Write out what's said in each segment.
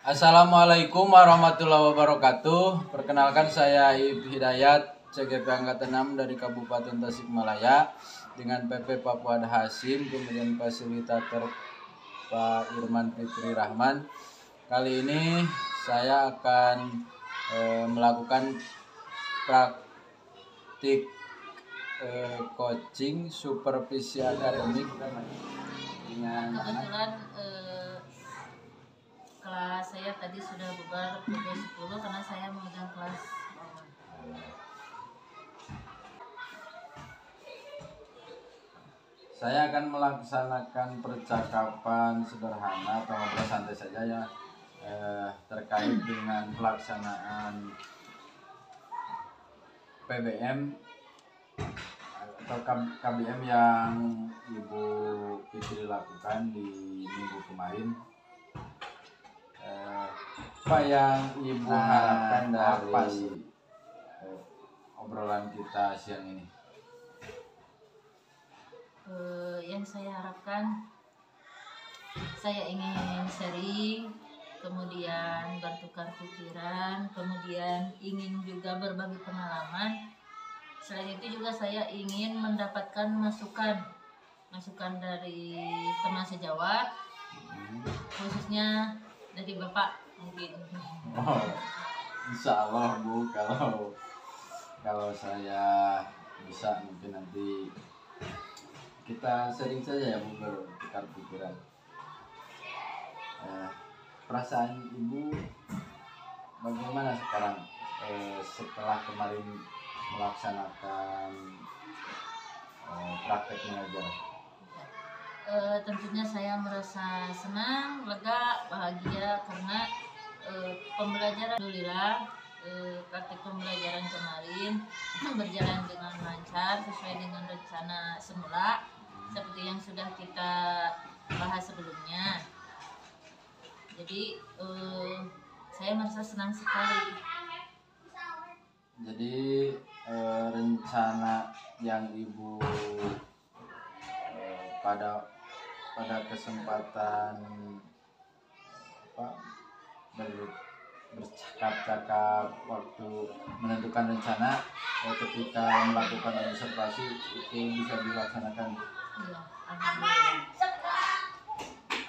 Assalamualaikum warahmatullahi wabarakatuh. Perkenalkan saya Ibu Hidayat, CGP Angkatan 6 dari Kabupaten Tasikmalaya dengan PP Papua Hasim, kemudian fasilitator Pak Irman Fitri Rahman. Kali ini saya akan melakukan praktik coaching supervisi akademik dengan kebetulan kelas saya tadi sudah bubar pukul 10 karena saya memegang kelas bawah. Saya akan melaksanakan percakapan sederhana atau ngobrol santai saja ya terkait dengan pelaksanaan PBM atau KBM yang Ibu Fitri lakukan di minggu kemarin. Apa yang Ibu harapkan dari obrolan kita siang ini? Yang saya harapkan, saya ingin sharing, kemudian bertukar pikiran, kemudian ingin juga berbagi pengalaman. Selain itu juga saya ingin mendapatkan masukan dari teman sejawat, khususnya dari Bapak mungkin. Oh, insya Allah Bu, kalau saya bisa mungkin nanti kita sering saja ya Bu bertukar pikiran. Perasaan Ibu bagaimana sekarang setelah kemarin melaksanakan praktek mengajar? Tentunya saya merasa senang, lega, bahagia karena pembelajaran, alhamdulillah, praktik pembelajaran kemarin berjalan dengan lancar sesuai dengan rencana semula seperti yang sudah kita bahas sebelumnya. Jadi saya merasa senang sekali. Jadi rencana yang Ibu pada kesempatan bercakap-cakap waktu menentukan rencana ketika melakukan observasi itu bisa dilaksanakan. Ya, alhamdulillah.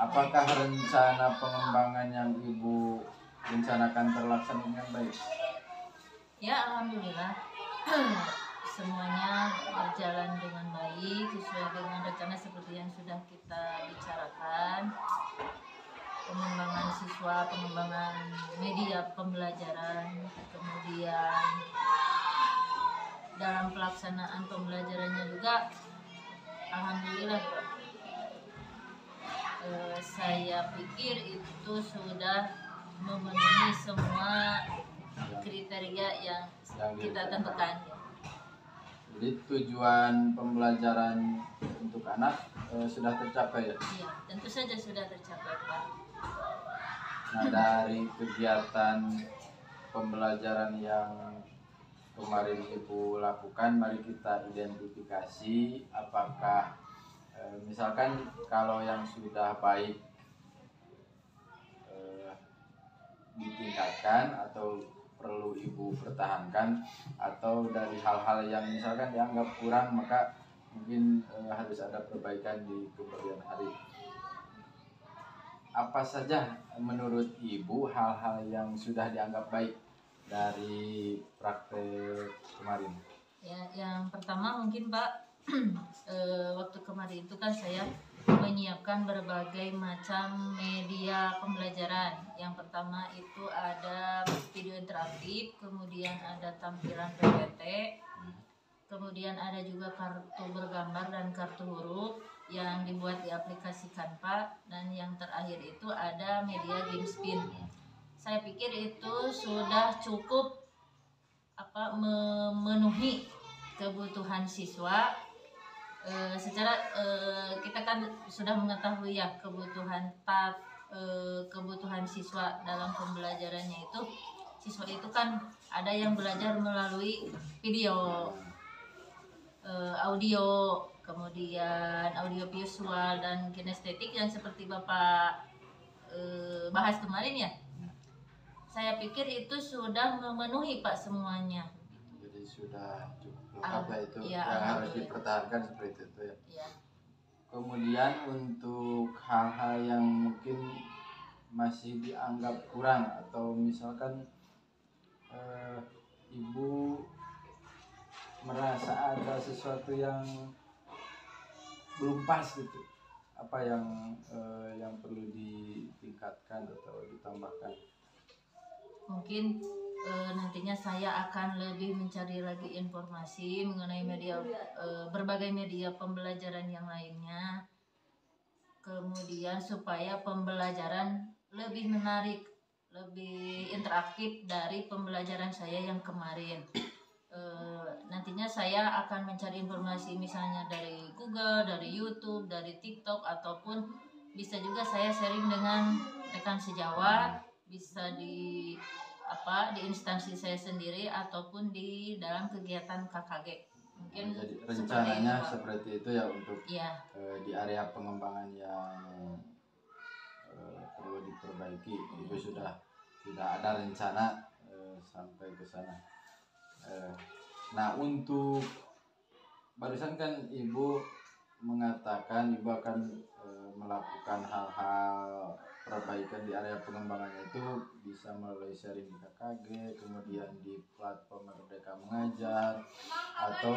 Apakah rencana pengembangan yang Ibu rencanakan terlaksana dengan baik? Ya, alhamdulillah. Semuanya berjalan dengan baik sesuai dengan rencana seperti yang sudah kita bicarakan. Pengembangan siswa, pengembangan media pembelajaran, kemudian dalam pelaksanaan pembelajarannya juga alhamdulillah Pak. Saya pikir itu sudah memenuhi semua kriteria yang kita tentukan. Jadi tujuan pembelajaran untuk anak sudah tercapai ya? Iya, tentu saja sudah tercapai Pak. Nah, dari kegiatan pembelajaran yang kemarin Ibu lakukan, mari kita identifikasi apakah misalkan kalau yang sudah baik ditingkatkan atau perlu Ibu pertahankan, atau dari hal-hal yang misalkan dianggap kurang maka mungkin harus ada perbaikan di kemudian hari. Apa saja menurut Ibu hal-hal yang sudah dianggap baik dari praktek kemarin? Ya, yang pertama mungkin Pak, waktu kemarin itu kan saya menyiapkan berbagai macam media pembelajaran. Yang pertama itu ada video interaktif, kemudian ada tampilan PPT, kemudian ada juga kartu bergambar dan kartu huruf yang dibuat di aplikasi Canva, dan yang terakhir itu ada media game spin. Saya pikir itu sudah cukup memenuhi kebutuhan siswa. Secara kita kan sudah mengetahui ya kebutuhan siswa dalam pembelajarannya itu. Siswa itu kan ada yang belajar melalui video, audio, kemudian audio visual dan kinestetik yang seperti Bapak bahas kemarin ya. saya pikir itu sudah memenuhi Pak semuanya. Jadi sudah cukup lengkap ya itu Ya, yang harus alhamdulillah. dipertahankan seperti itu ya. Ya. Kemudian untuk hal-hal yang mungkin masih dianggap kurang atau misalkan ibu merasa ada sesuatu yang belum pas gitu, apa yang perlu ditingkatkan atau ditambahkan? Mungkin nantinya saya akan lebih mencari lagi informasi mengenai media, berbagai media pembelajaran yang lainnya. Kemudian supaya pembelajaran lebih menarik, lebih interaktif dari pembelajaran saya yang kemarin. Nantinya saya akan mencari informasi misalnya dari Google, dari YouTube, dari TikTok, ataupun bisa juga saya sharing dengan rekan sejawat, bisa di instansi saya sendiri ataupun di dalam kegiatan KKG. Mungkin Jadi rencananya seperti itu ya untuk ya. Di area pengembangan yang perlu diperbaiki itu sudah ada rencana sampai ke sana. Nah, untuk barusan kan Ibu mengatakan Ibu akan melakukan hal-hal perbaikan di area pengembangannya itu bisa melalui sharing di KKG, kemudian di platform Merdeka Mengajar, atau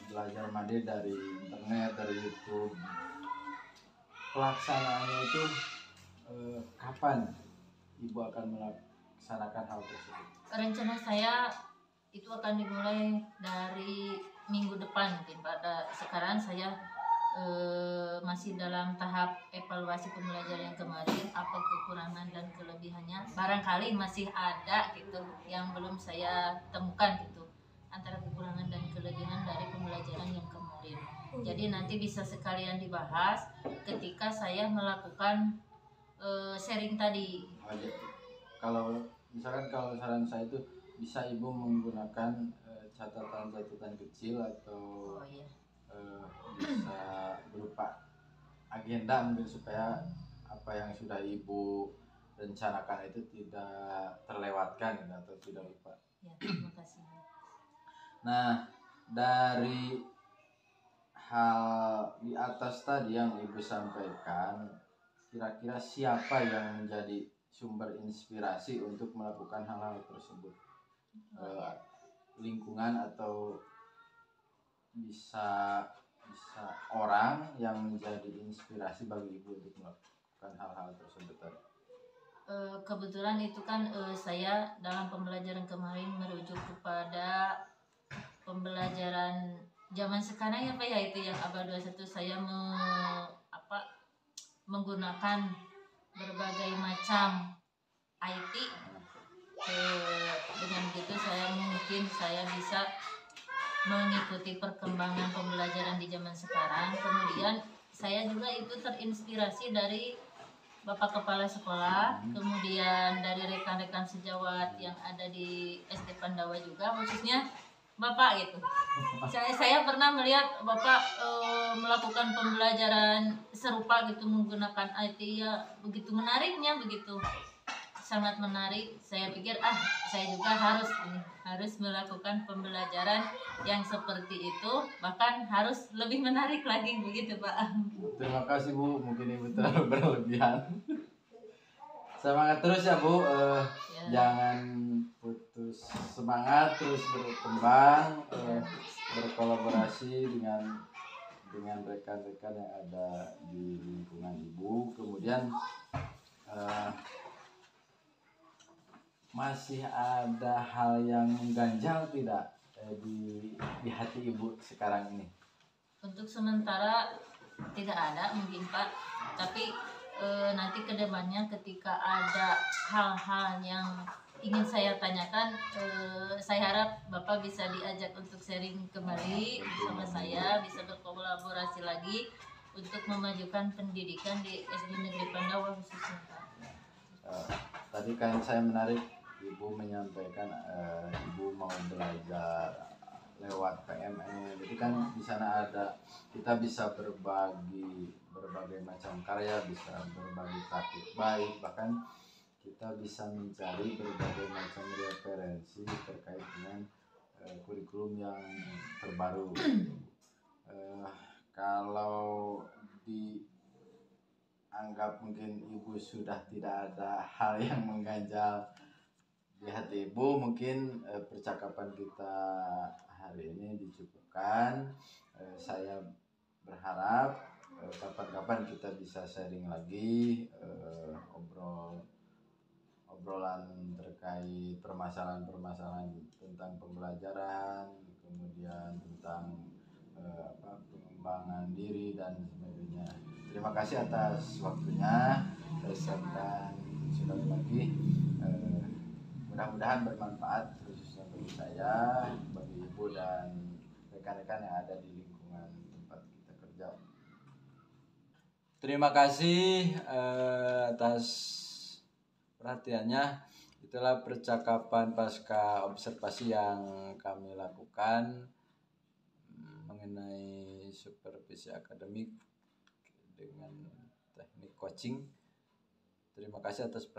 belajar mandiri dari internet, dari YouTube. Pelaksanaannya itu kapan Ibu akan melaksanakan hal tersebut? Rencana saya itu akan dimulai dari minggu depan mungkin. Pada sekarang saya masih dalam tahap evaluasi pembelajaran yang kemarin, apa kekurangan dan kelebihannya. Barangkali masih ada gitu yang belum saya temukan gitu, antara kekurangan dan kelebihan dari pembelajaran yang kemarin. Jadi nanti bisa sekalian dibahas ketika saya melakukan sharing tadi. Kalau misalkan kalau saran saya itu bisa Ibu menggunakan catatan-catatan kecil atau bisa berupa agenda mungkin supaya apa yang sudah Ibu rencanakan itu tidak terlewatkan atau tidak lupa. Ya, terima kasih. Nah, dari hal di atas tadi yang Ibu sampaikan, kira-kira siapa yang menjadi sumber inspirasi untuk melakukan hal-hal tersebut? Lingkungan atau bisa orang yang menjadi inspirasi bagi Ibu untuk melakukan hal-hal tersebut tadi? Kebetulan itu kan saya dalam pembelajaran kemarin merujuk kepada pembelajaran zaman sekarang ya Pak ya, itu yang ABA 21 saya menggunakan berbagai macam IT. Dengan begitu saya bisa mengikuti perkembangan pembelajaran di zaman sekarang. Kemudian saya juga itu terinspirasi dari Bapak Kepala Sekolah, kemudian dari rekan-rekan sejawat yang ada di SD Pandawa juga, khususnya Bapak gitu. Saya pernah melihat Bapak melakukan pembelajaran serupa gitu menggunakan IT, ya begitu menariknya, begitu sangat menarik. Saya pikir saya juga harus melakukan pembelajaran yang seperti itu, bahkan harus lebih menarik lagi begitu Pak. Terima kasih Bu, mungkin Ibu terlalu berlebihan. Semangat terus ya Bu, jangan putus semangat, terus berkembang, berkolaborasi dengan rekan-rekan yang ada di lingkungan Ibu. Kemudian masih ada hal yang mengganjal tidak di hati Ibu sekarang ini? Untuk sementara tidak ada mungkin Pak, tapi nanti kedepannya ketika ada hal-hal yang ingin saya tanyakan, saya harap Bapak bisa diajak untuk sharing kembali bersama saya, bisa berkolaborasi lagi untuk memajukan pendidikan di SD Negeri Pandawa khususnya Pak. Tadi kan saya menarik Ibu menyampaikan Ibu mau belajar lewat PMN, jadi kan di sana kita bisa berbagai macam karya, bisa berbagi praktik baik, bahkan kita kita bisa mencari berbagai macam referensi terkait dengan kurikulum yang terbaru. Kalau dianggap mungkin ibu sudah tidak ada hal yang mengganjal di hati ibu, mungkin percakapan kita hari ini dicukupkan. Saya berharap kapan-kapan kita bisa sharing lagi, obrolan terkait permasalahan-permasalahan tentang pembelajaran, kemudian tentang pengembangan diri dan sebagainya. Terima kasih atas waktunya, dan sekali lagi mudah-mudahan bermanfaat khususnya bagi saya, bagi ibu dan rekan-rekan yang ada di lingkungan tempat kita kerja. Terima kasih atas perhatiannya. Itulah percakapan pasca observasi yang kami lakukan mengenai supervisi akademik dengan teknik coaching. Terima kasih atas